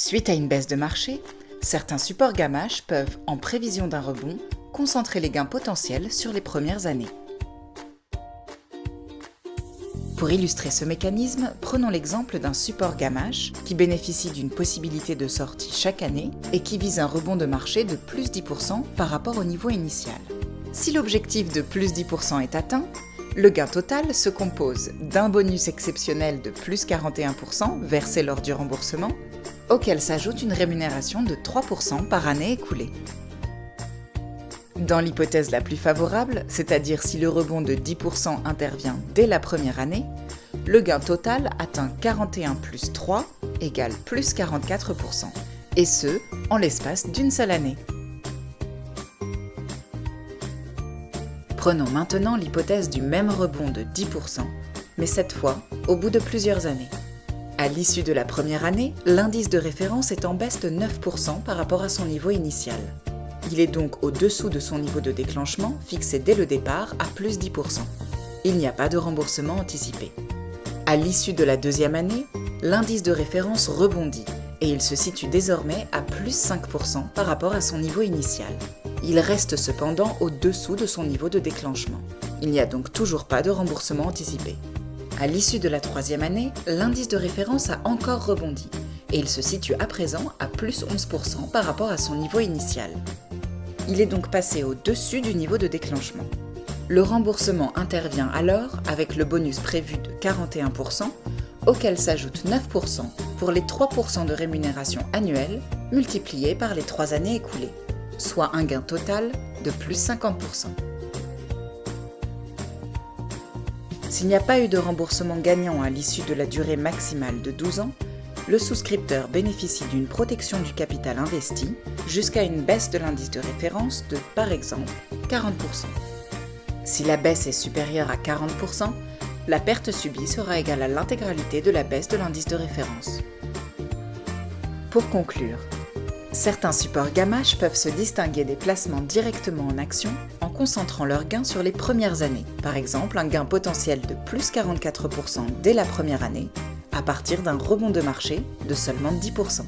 Suite à une baisse de marché, certains supports Gamache peuvent, en prévision d'un rebond, concentrer les gains potentiels sur les premières années. Pour illustrer ce mécanisme, prenons l'exemple d'un support Gamache qui bénéficie d'une possibilité de sortie chaque année et qui vise un rebond de marché de plus 10% par rapport au niveau initial. Si l'objectif de plus 10% est atteint, le gain total se compose d'un bonus exceptionnel de plus 41% versé lors du remboursement, auquel s'ajoute une rémunération de 3% par année écoulée. Dans l'hypothèse la plus favorable, c'est-à-dire si le rebond de 10% intervient dès la première année, le gain total atteint 41 plus 3 égale plus 44%, et ce, en l'espace d'une seule année. Prenons maintenant l'hypothèse du même rebond de 10%, mais cette fois au bout de plusieurs années. À l'issue de la première année, l'indice de référence est en baisse de 9% par rapport à son niveau initial. Il est donc au-dessous de son niveau de déclenchement, fixé dès le départ à plus 10%. Il n'y a pas de remboursement anticipé. À l'issue de la deuxième année, l'indice de référence rebondit et il se situe désormais à plus 5% par rapport à son niveau initial. Il reste cependant au-dessous de son niveau de déclenchement. Il n'y a donc toujours pas de remboursement anticipé. À l'issue de la troisième année, l'indice de référence a encore rebondi et il se situe à présent à plus 11% par rapport à son niveau initial. Il est donc passé au-dessus du niveau de déclenchement. Le remboursement intervient alors avec le bonus prévu de 41%, auquel s'ajoute 9% pour les 3% de rémunération annuelle multipliés par les 3 années écoulées, soit un gain total de plus 50%. S'il n'y a pas eu de remboursement gagnant à l'issue de la durée maximale de 12 ans, le souscripteur bénéficie d'une protection du capital investi jusqu'à une baisse de l'indice de référence de, par exemple, 40%. Si la baisse est supérieure à 40%, la perte subie sera égale à l'intégralité de la baisse de l'indice de référence. Pour conclure, certains supports Gamache peuvent se distinguer des placements directement en action en concentrant leurs gains sur les premières années, par exemple un gain potentiel de plus 44% dès la première année, à partir d'un rebond de marché de seulement 10%.